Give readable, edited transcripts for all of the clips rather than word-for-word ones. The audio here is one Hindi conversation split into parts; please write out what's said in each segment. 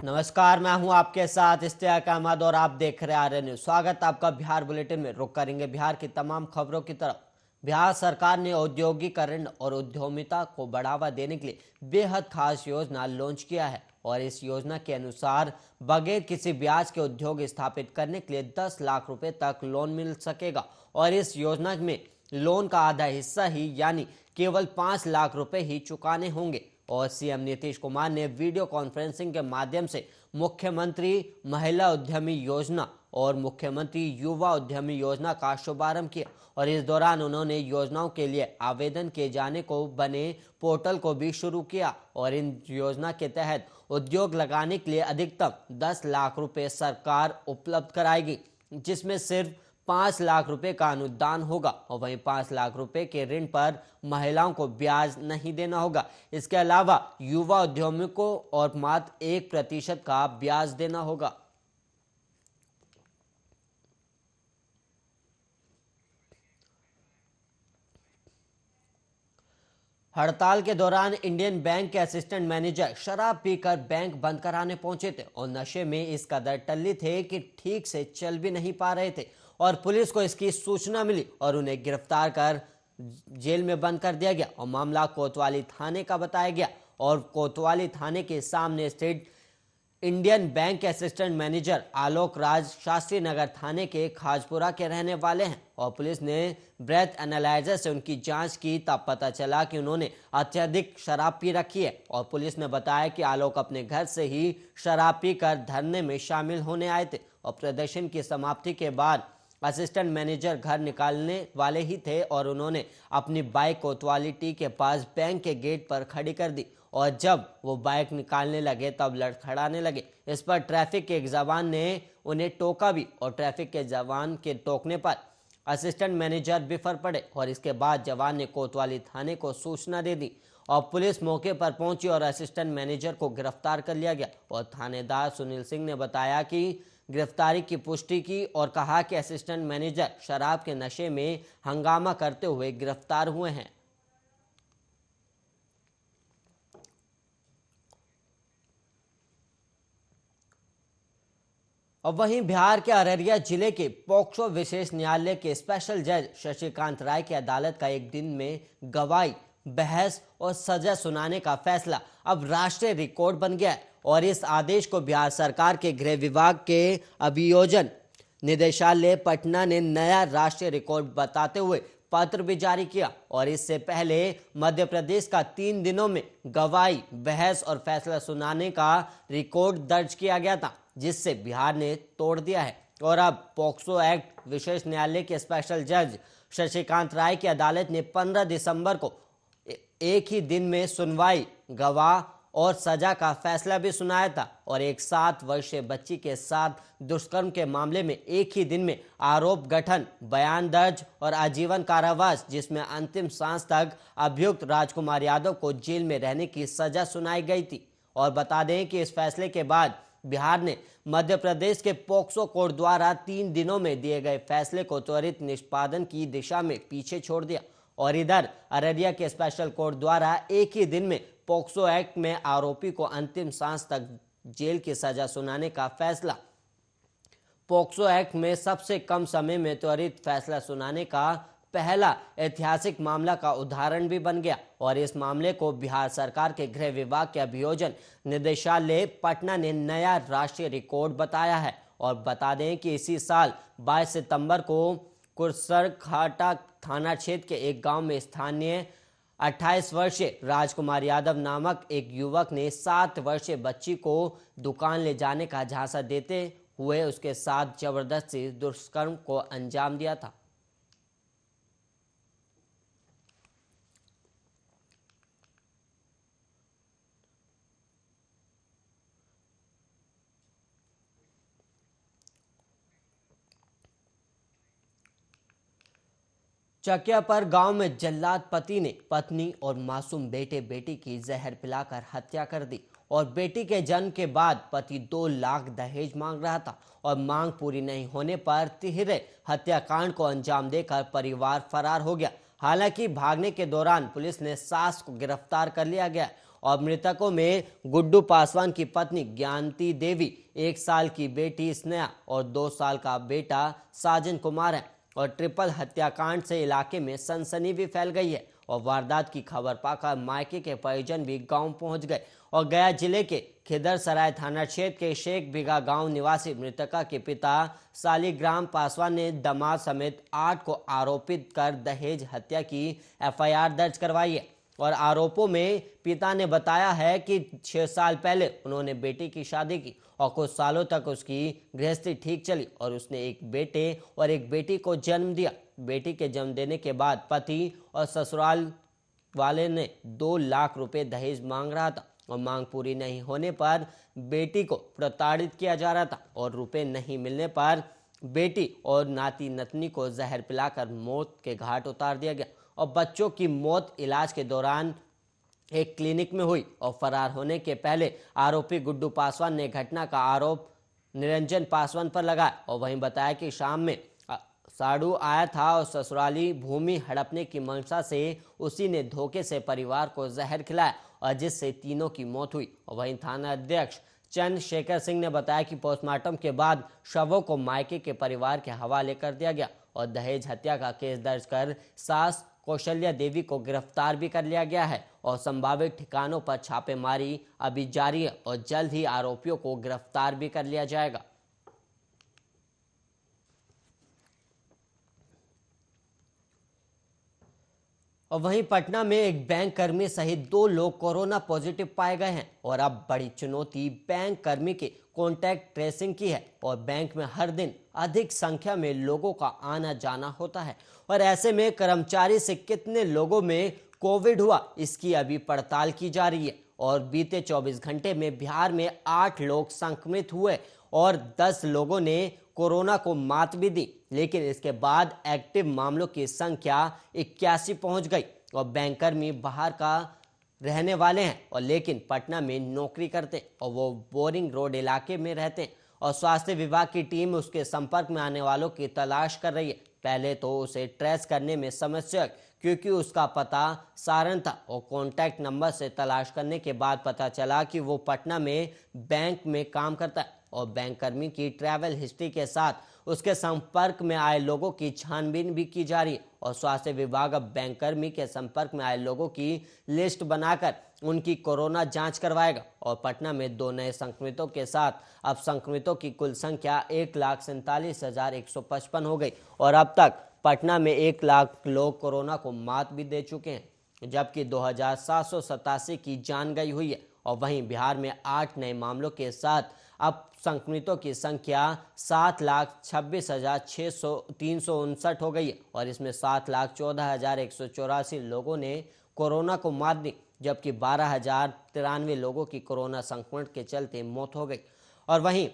नमस्कार, मैं हूं आपके साथ इश्तियाक अहमद और आप देख रहे आर्य न्यूज। स्वागत आपका बिहार बुलेटिन में। रुक करेंगे बिहार की तमाम खबरों की तरफ। बिहार सरकार ने औद्योगिकरण और उद्यमिता को बढ़ावा देने के लिए बेहद खास योजना लॉन्च किया है और इस योजना के अनुसार बगैर किसी ब्याज के उद्योग स्थापित करने के लिए 10 लाख रुपए तक लोन मिल सकेगा और इस योजना में लोन का आधा हिस्सा ही यानी केवल 5 लाख रुपए ही चुकाने होंगे। और सीएम नीतीश कुमार ने वीडियो कॉन्फ्रेंसिंग के माध्यम से मुख्यमंत्री महिला उद्यमी योजना और मुख्यमंत्री युवा उद्यमी योजना का शुभारंभ किया और इस दौरान उन्होंने योजनाओं के लिए आवेदन किए जाने को बने पोर्टल को भी शुरू किया और इन योजना के तहत उद्योग लगाने के लिए अधिकतम 10 लाख रुपए सरकार उपलब्ध कराएगी, जिसमें सिर्फ 5 लाख रुपए का अनुदान होगा और वहीं 5 लाख रुपए के ऋण पर महिलाओं को ब्याज नहीं देना होगा। इसके अलावा युवा उद्यमियों को और मात्र 1% का ब्याज देना होगा। हड़ताल के दौरान इंडियन बैंक के असिस्टेंट मैनेजर शराब पीकर बैंक बंद कराने पहुंचे थे और नशे में इस कदर टल्ली थे कि ठीक से चल भी नहीं पा रहे थे और पुलिस को इसकी सूचना मिली और उन्हें गिरफ्तार कर जेल में बंद कर दिया गया और मामला कोतवाली थाने का बताया गया और कोतवाली थाने के सामने स्थित इंडियन बैंक के असिस्टेंट मैनेजर आलोक राज शास्त्री नगर थाने के खाजपुरा के रहने वाले हैं और पुलिस ने ब्रेथ एनालाइजर से उनकी जांच की, तब पता चला कि उन्होंने अत्यधिक शराब पी रखी है और पुलिस ने बताया कि आलोक अपने घर से ही शराब पीकर धरने में शामिल होने आए थे और प्रदर्शन की समाप्ति के बाद असिस्टेंट मैनेजर घर निकालने वाले ही थे और उन्होंने अपनी बाइक कोतवाली टी के पास बैंक के गेट पर खड़ी कर दी और जब वो बाइक निकालने लगे तब लड़खड़ाने लगे। इस पर ट्रैफिक के एक जवान ने उन्हें टोका भी और ट्रैफिक के जवान के टोकने पर असिस्टेंट मैनेजर बिफर पड़े और इसके बाद जवान ने कोतवाली थाने को सूचना दे दी और पुलिस मौके पर पहुंची और असिस्टेंट मैनेजर को गिरफ्तार कर लिया गया और थानेदार सुनील सिंह ने बताया कि गिरफ्तारी की पुष्टि की और कहा कि असिस्टेंट मैनेजर शराब के नशे में हंगामा करते हुए गिरफ्तार हुए हैं। और वहीं बिहार के अररिया जिले के पॉक्सो विशेष न्यायालय के स्पेशल जज शशिकांत राय की अदालत का एक दिन में गवाही, बहस और सजा सुनाने का फैसला अब राष्ट्रीय रिकॉर्ड बन गया है और इस आदेश को बिहार सरकार के गृह विभाग के अभियोजन निदेशालय पटना ने नया राष्ट्रीय रिकॉर्ड बताते हुए पत्र भी जारी किया और इससे पहले मध्य प्रदेश का 3 दिनों में गवाही, बहस और फैसला सुनाने का रिकॉर्ड दर्ज किया गया था, जिससे बिहार ने तोड़ दिया है और अब पॉक्सो एक्ट विशेष न्यायालय के स्पेशल जज शशिकांत राय की अदालत ने 15 दिसंबर को एक ही दिन में सुनवाई, गवाह और सजा का फैसला भी सुनाया था और एक 7 वर्षीय बच्ची के साथ दुष्कर्म के मामले में एक ही दिन में आरोप गठन, बयान दर्ज और आजीवन कारावास, जिसमें अंतिम सांस तक अभियुक्त राजकुमार यादव को जेल में रहने की सजा सुनाई गई थी। और बता दें कि इस फैसले के बाद बिहार ने मध्य प्रदेश के पॉक्सो कोर्ट द्वारा 3 दिनों में दिए गए फैसले को त्वरित निष्पादन की दिशा में पीछे छोड़ दिया और इधर अररिया के स्पेशल कोर्ट द्वारा एक ही दिन में पॉक्सो एक्ट में आरोपी को अंतिम सांस तक जेल की सजा सुनाने का फैसला पॉक्सो एक्ट में सबसे कम समय में त्वरित फैसला सुनाने का पहला ऐतिहासिक मामला का उदाहरण भी बन गया और इस मामले को बिहार सरकार के गृह विभाग के अभियोजन निदेशालय पटना ने नया राष्ट्रीय रिकॉर्ड बताया है। और बता दें कि इसी साल 22 सितंबर को कुरसरघाटा थाना क्षेत्र के एक गांव में स्थानीय 28 वर्षीय राजकुमार यादव नामक एक युवक ने 7 वर्षीय बच्ची को दुकान ले जाने का झांसा देते हुए उसके साथ जबरदस्ती दुष्कर्म को अंजाम दिया था। चकिया पर गांव में जल्लाद पति ने पत्नी और मासूम बेटे बेटी की जहर पिलाकर हत्या कर दी और बेटी के जन्म के बाद पति 2 लाख दहेज मांग रहा था और मांग पूरी नहीं होने पर तिहरे हत्याकांड को अंजाम देकर परिवार फरार हो गया। हालांकि भागने के दौरान पुलिस ने सास को गिरफ्तार कर लिया गया और मृतकों में गुड्डू पासवान की पत्नी ज्ञानती देवी, 1 साल की बेटी स्नेहा और 2 साल का बेटा साजन कुमार है। और ट्रिपल हत्याकांड से इलाके में सनसनी भी फैल गई है और वारदात की खबर पाकर मायके के परिजन भी गांव पहुंच गए। और गया जिले के खिदरसराय थाना क्षेत्र के शेख बिगा गांव निवासी मृतका के पिता सालिग्राम पासवान ने दामाद समेत 8 को आरोपित कर दहेज हत्या की एफआईआर दर्ज करवाई है। और आरोपों में पिता ने बताया है कि 6 साल पहले उन्होंने बेटी की शादी की और कुछ सालों तक उसकी गृहस्थी ठीक चली और उसने एक बेटे और एक बेटी को जन्म दिया। बेटी के जन्म देने के बाद पति और ससुराल वाले ने 2 लाख रुपए दहेज मांग रहा था और मांग पूरी नहीं होने पर बेटी को प्रताड़ित किया जा रहा था और रुपए नहीं मिलने पर बेटी और नाती नतनी को जहर पिलाकर मौत के घाट उतार दिया गया। और बच्चों की मौत इलाज के दौरान एक क्लिनिक में हुई और फरार होने के पहले आरोपी गुड्डू पासवान ने घटना का आरोप निरंजन पासवान पर लगाया और वहीं बताया कि शाम में साड़ू आया था और ससुराली भूमि हड़पने की मंशा से उसी ने धोखे से परिवार को जहर खिलाया और जिससे तीनों की मौत हुई। और वहीं थाना अध्यक्ष चंद्रशेखर सिंह ने बताया कि पोस्टमार्टम के बाद शवों को मायके के परिवार के हवाले कर दिया गया और दहेज हत्या का केस दर्ज कर सास कौशल्या देवी को गिरफ्तार भी कर लिया गया है और संभावित ठिकानों पर छापेमारी अभी जारी है और जल्द ही आरोपियों को गिरफ्तार भी कर लिया जाएगा। और वहीं पटना में एक बैंक कर्मी सहित 2 लोग कोरोना पॉजिटिव पाए गए हैं और अब बड़ी चुनौती बैंक कर्मी के कॉन्टैक्ट ट्रेसिंग की है। और बैंक में हर दिन अधिक संख्या में लोगों का आना जाना होता है और ऐसे में कर्मचारी से कितने लोगों में कोविड हुआ इसकी अभी पड़ताल की जा रही है। और बीते 24 घंटे में बिहार में 8 लोग संक्रमित हुए और 10 लोगों ने कोरोना को मात भी दी, लेकिन इसके बाद एक्टिव मामलों की संख्या 81 पहुंच गई। और बैंककर्मी बाहर का रहने वाले हैं और लेकिन पटना में नौकरी करते और वो बोरिंग रोड इलाके में रहते और स्वास्थ्य विभाग की टीम उसके संपर्क में आने वालों की तलाश कर रही है। पहले तो उसे ट्रेस करने में समस्या क्योंकि उसका पता सारण था और कॉन्टैक्ट नंबर से तलाश करने के बाद पता चला कि वो पटना में बैंक में काम करता है और बैंककर्मी की ट्रैवल हिस्ट्री के साथ उसके संपर्क में आए लोगों की छानबीन भी की जा रही है। और स्वास्थ्य विभाग अब बैंककर्मी के संपर्क में आए लोगों की लिस्ट बनाकर उनकी कोरोना जांच करवाएगा। और पटना में 2 नए संक्रमितों के साथ अब संक्रमितों की कुल संख्या 1,47,155 हो गई और अब तक पटना में 1 लाख लोग कोरोना को मात भी दे चुके हैं, जबकि 2,787 की जान गई हुई है। और वहीं बिहार में 8 नए मामलों के साथ अब संक्रमितों की संख्या 7,26,359 हो गई है और इसमें 7,14,184 लोगों ने कोरोना को मात दी, जबकि 12,093 लोगों की कोरोना संक्रमण के चलते मौत हो गई। और वहीं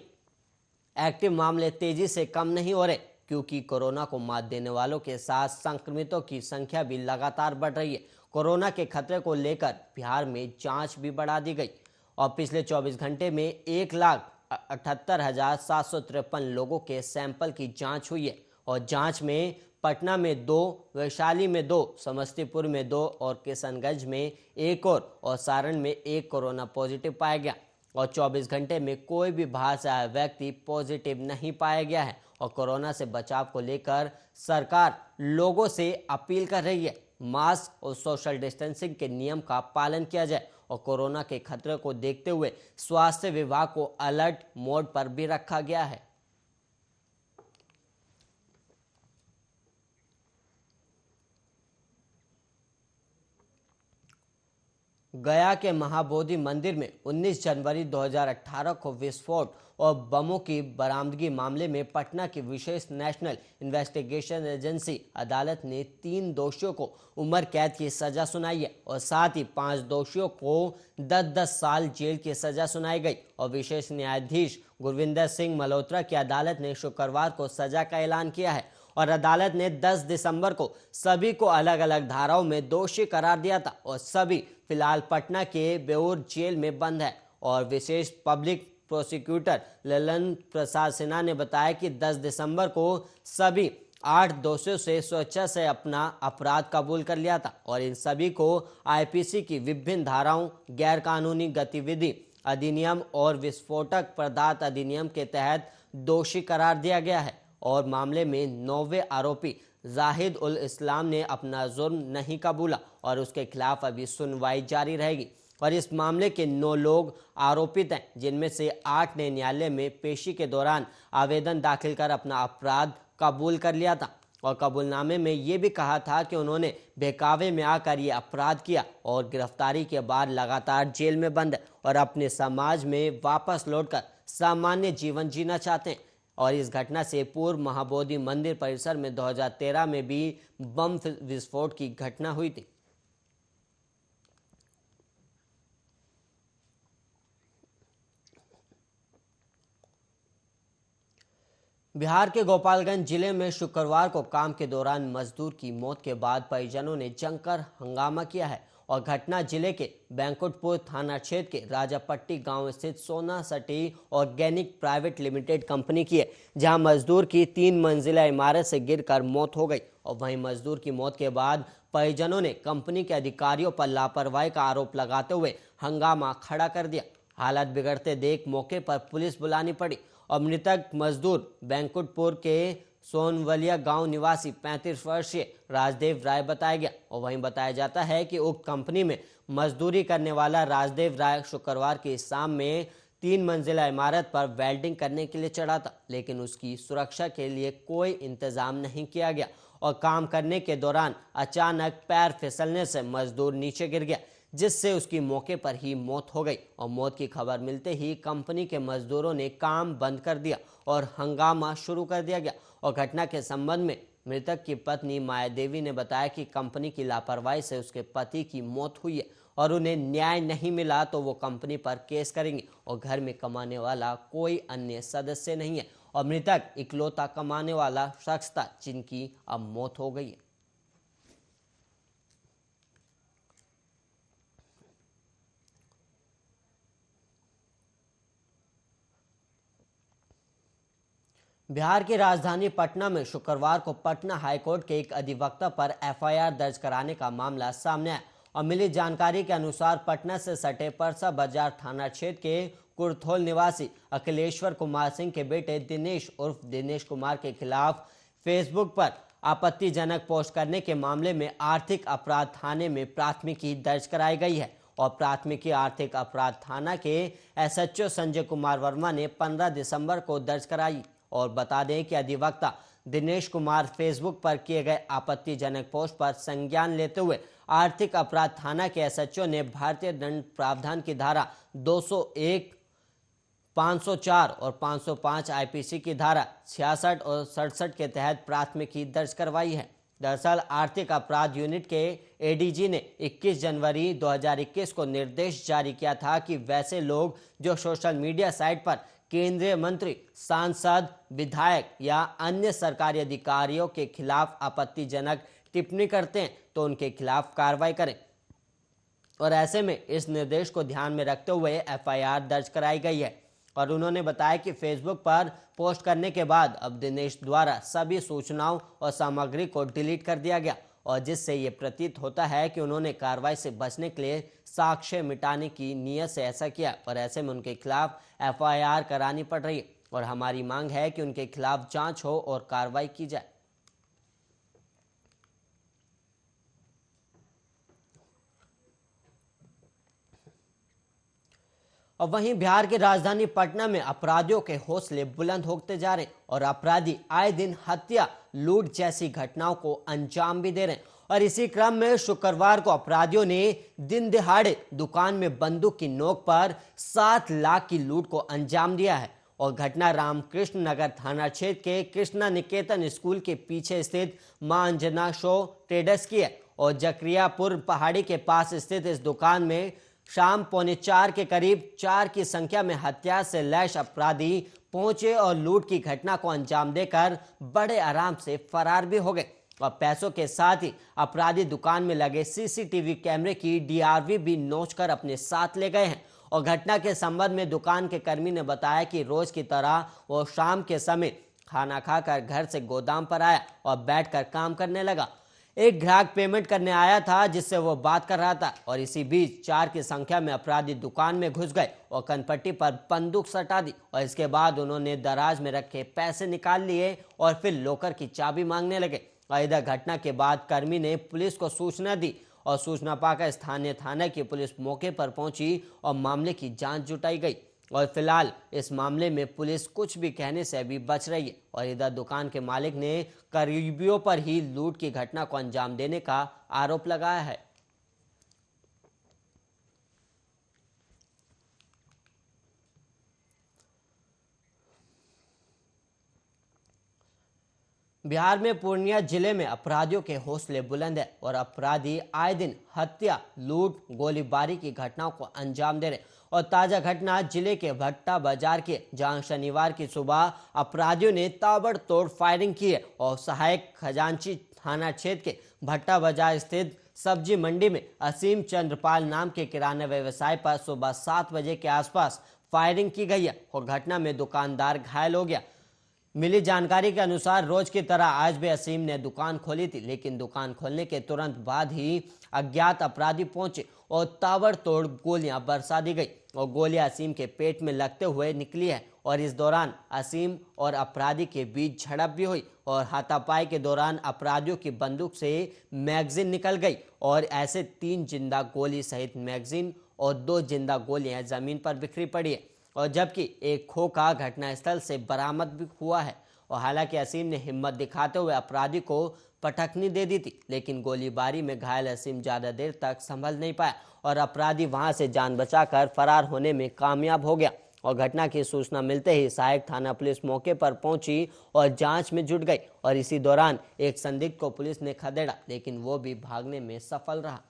एक्टिव मामले तेजी से कम नहीं हो रहे क्योंकि कोरोना को मात देने वालों के साथ संक्रमितों की संख्या भी लगातार बढ़ रही है। कोरोना के खतरे को लेकर बिहार में जांच भी बढ़ा दी गई और पिछले 24 घंटे में 1,78,753 लोगों के सैंपल की जांच हुई है और जांच में पटना में 2, वैशाली में 2, समस्तीपुर में 2 और किशनगंज में 1 और सारण में 1 कोरोना पॉजिटिव पाया गया। और 24 घंटे में कोई भी बाहर से आया व्यक्ति पॉजिटिव नहीं पाया गया है। और कोरोना से बचाव को लेकर सरकार लोगों से अपील कर रही है मास्क और सोशल डिस्टेंसिंग के नियम का पालन किया जाए और कोरोना के खतरे को देखते हुए स्वास्थ्य विभाग को अलर्ट मोड पर भी रखा गया है। गया के महाबोधि मंदिर में 19 जनवरी 2018 को विस्फोट और बमों की बरामदगी मामले में पटना की विशेष नेशनल इन्वेस्टिगेशन एजेंसी अदालत ने 3 दोषियों को उम्र कैद की सजा सुनाई है और साथ ही 5 दोषियों को 10-10 साल जेल की सजा सुनाई गई। और विशेष न्यायाधीश गुरविंदर सिंह मल्होत्रा की अदालत ने शुक्रवार को सजा का ऐलान किया है और अदालत ने 10 दिसंबर को सभी को अलग अलग धाराओं में दोषी करार दिया था और सभी फिलहाल पटना के बेऊर जेल में बंद है। और विशेष पब्लिक प्रोसिक्यूटर ललन प्रसाद सिन्हा ने बताया कि 10 दिसंबर को सभी 8 दोषियों से स्वेच्छा से अपना अपराध कबूल कर लिया था और इन सभी को आईपीसी की विभिन्न धाराओं, गैरकानूनी गतिविधि अधिनियम और विस्फोटक पदार्थ अधिनियम के तहत दोषी करार दिया गया है और मामले में 9वें आरोपी जाहिद उल इस्लाम ने अपना जुर्म नहीं कबूला और उसके खिलाफ अभी सुनवाई जारी रहेगी। और इस मामले के 9 लोग आरोपित हैं, जिनमें से 8 ने न्यायालय में पेशी के दौरान आवेदन दाखिल कर अपना अपराध कबूल कर लिया था और कबूलनामे में ये भी कहा था कि उन्होंने बहकावे में आकर ये अपराध किया और गिरफ्तारी के बाद लगातार जेल में बंद है और अपने समाज में वापस लौटकर सामान्य जीवन जीना चाहते हैं। और इस घटना से पूर्व महाबोधि मंदिर परिसर में 2013 में भी बम विस्फोट की घटना हुई थी। बिहार के गोपालगंज जिले में शुक्रवार को काम के दौरान मजदूर की मौत के बाद परिजनों ने जमकर हंगामा किया है और घटना जिले के बैंकुटपुर थाना क्षेत्र के राजापट्टी गांव स्थित सोना सटी ऑर्गेनिक प्राइवेट लिमिटेड कंपनी की है, जहां मजदूर की 3 मंजिला इमारत से गिरकर मौत हो गई। और वहीं मजदूर की मौत के बाद परिजनों ने कंपनी के अधिकारियों पर लापरवाही का आरोप लगाते हुए हंगामा खड़ा कर दिया। हालत बिगड़ते देख मौके पर पुलिस बुलानी पड़ी और मृतक मजदूर बैंकुटपुर के सोनवलिया गांव निवासी 35 वर्षीय राजदेव राय बताया गया। और वहीं बताया जाता है कि उक्त कंपनी में मजदूरी करने वाला राजदेव राय शुक्रवार की शाम में 3 मंजिला इमारत पर वेल्डिंग करने के लिए चढ़ा था, लेकिन उसकी सुरक्षा के लिए कोई इंतजाम नहीं किया गया और काम करने के दौरान अचानक पैर फिसलने से मजदूर नीचे गिर गया, जिससे उसकी मौके पर ही मौत हो गई। और मौत की खबर मिलते ही कंपनी के मजदूरों ने काम बंद कर दिया और हंगामा शुरू कर दिया गया। और घटना के संबंध में मृतक की पत्नी माया देवी ने बताया कि कंपनी की लापरवाही से उसके पति की मौत हुई है और उन्हें न्याय नहीं मिला तो वो कंपनी पर केस करेंगे और घर में कमाने वाला कोई अन्य सदस्य नहीं है और मृतक इकलौता कमाने वाला शख्स था जिनकी अब मौत हो गई है। बिहार की राजधानी पटना में शुक्रवार को पटना हाईकोर्ट के एक अधिवक्ता पर एफआईआर दर्ज कराने का मामला सामने आया और मिली जानकारी के अनुसार पटना से सटे परसा बाजार थाना क्षेत्र के कुरथोल निवासी अखिलेश्वर कुमार सिंह के बेटे दिनेश उर्फ दिनेश कुमार के खिलाफ फेसबुक पर आपत्तिजनक पोस्ट करने के मामले में आर्थिक अपराध थाने में प्राथमिकी दर्ज कराई गई है। और प्राथमिकी आर्थिक अपराध थाना के एसएचओ संजय कुमार वर्मा ने 15 दिसंबर को दर्ज कराई। और बता दें कि अधिवक्ता दिनेश कुमार फेसबुक पर किए गए आपत्तिजनक पोस्ट पर संज्ञान लेते हुए आर्थिक अपराध थाना के एसएचओ ने भारतीय दंड प्रावधान की धारा 201, 504 और 505 आईपीसी की धारा 66 और 67 के तहत प्राथमिकी दर्ज करवाई है। दरअसल आर्थिक अपराध यूनिट के एडीजी ने 21 जनवरी 2021 को निर्देश जारी किया था कि वैसे लोग जो सोशल मीडिया साइट पर केंद्रीय मंत्री, सांसद, विधायक या अन्य सरकारी अधिकारियों के खिलाफ आपत्तिजनक टिप्पणी करते हैं तो उनके खिलाफ कार्रवाई करें। और ऐसे में इस निर्देश को ध्यान में रखते हुए एफआईआर दर्ज कराई गई है। और उन्होंने बताया कि फेसबुक पर पोस्ट करने के बाद अब दिनेश द्वारा सभी सूचनाओं और सामग्री को डिलीट कर दिया गया और जिससे ये प्रतीत होता है कि उन्होंने कार्रवाई से बचने के लिए साक्ष्य मिटाने की नीयत से ऐसा किया और ऐसे में उनके खिलाफ एफआईआर करानी पड़ रही है। और हमारी मांग है कि उनके खिलाफ जांच हो और कार्रवाई की जाए। और वहीं बिहार की राजधानी पटना में अपराधियों के हौसले बुलंद होते जा रहे और अपराधी आए दिन हत्या, लूट जैसी घटनाओं को अंजाम भी दे रहे हैं। और इसी क्रम में शुक्रवार को अपराधियों ने दिन दिहाड़े दुकान में बंदूक की नोक पर 7 लाख की लूट को अंजाम दिया है। और घटना रामकृष्ण नगर थाना क्षेत्र के कृष्णा निकेतन स्कूल के पीछे स्थित मां अंजना शो ट्रेडर्स की है। और जकरियापुर पहाड़ी के पास स्थित इस दुकान में शाम 3:45 के करीब 4 की संख्या में हथियार से लैस अपराधी पहुंचे और लूट की घटना को अंजाम देकर बड़े आराम से फरार भी हो गए। और पैसों के साथ ही अपराधी दुकान में लगे सीसीटीवी कैमरे की डीआरवी भी नोचकर अपने साथ ले गए हैं। और घटना के संबंध में दुकान के कर्मी ने बताया कि रोज की तरह वो शाम के समय खाना खाकर घर से गोदाम पर आया और बैठकर काम करने लगा। एक ग्राहक पेमेंट करने आया था जिससे वो बात कर रहा था और इसी बीच 4 की संख्या में अपराधी दुकान में घुस गए और कनपट्टी पर बंदूक सटा दी और इसके बाद उन्होंने दराज में रखे पैसे निकाल लिए और फिर लॉकर की चाबी मांगने लगे। और इधर घटना के बाद कर्मी ने पुलिस को सूचना दी और सूचना पाकर स्थानीय थाने की पुलिस मौके पर पहुंची और मामले की जांच जुटाई गई। और फिलहाल इस मामले में पुलिस कुछ भी कहने से अभी बच रही है। और इधर दुकान के मालिक ने करीबियों पर ही लूट की घटना को अंजाम देने का आरोप लगाया है। बिहार में पूर्णिया जिले में अपराधियों के हौसले बुलंद है और अपराधी आए दिन हत्या, लूट, गोलीबारी की घटनाओं को अंजाम दे रहे। और ताजा घटना जिले के भट्टा बाजार की, जहां शनिवार की सुबह अपराधियों ने ताबड़तोड़ फायरिंग की है और सहायक खजांची थाना क्षेत्र के भट्टा बाजार स्थित सब्जी मंडी में असीम चंद्रपाल नाम के किराना व्यवसाय पर सुबह 7 बजे के आसपास फायरिंग की गई है और घटना में दुकानदार घायल हो गया। मिली जानकारी के अनुसार रोज की तरह आज भी असीम ने दुकान खोली थी, लेकिन दुकान खोलने के तुरंत बाद ही अज्ञात अपराधी पहुंचे और ताबड़तोड़ गोलियां बरसा दी गई और गोलियां असीम के पेट में लगते हुए निकली है। और इस दौरान असीम और अपराधी के बीच झड़प भी हुई और हाथापाई के दौरान अपराधियों की बंदूक से मैगजीन निकल गई और ऐसे 3 जिंदा गोली सहित मैगजीन और 2 जिंदा गोलियां जमीन पर बिखरी पड़ी है। और जबकि एक खोखा घटनास्थल से बरामद भी हुआ है। और हालांकि असीम ने हिम्मत दिखाते हुए अपराधी को पटकनी दे दी थी, लेकिन गोलीबारी में घायल असीम ज्यादा देर तक संभल नहीं पाया और अपराधी वहां से जान बचाकर फरार होने में कामयाब हो गया। और घटना की सूचना मिलते ही सहायक थाना पुलिस मौके पर पहुंची और जांच में जुट गई और इसी दौरान एक संदिग्ध को पुलिस ने खदेड़ा, लेकिन वो भी भागने में सफल रहा।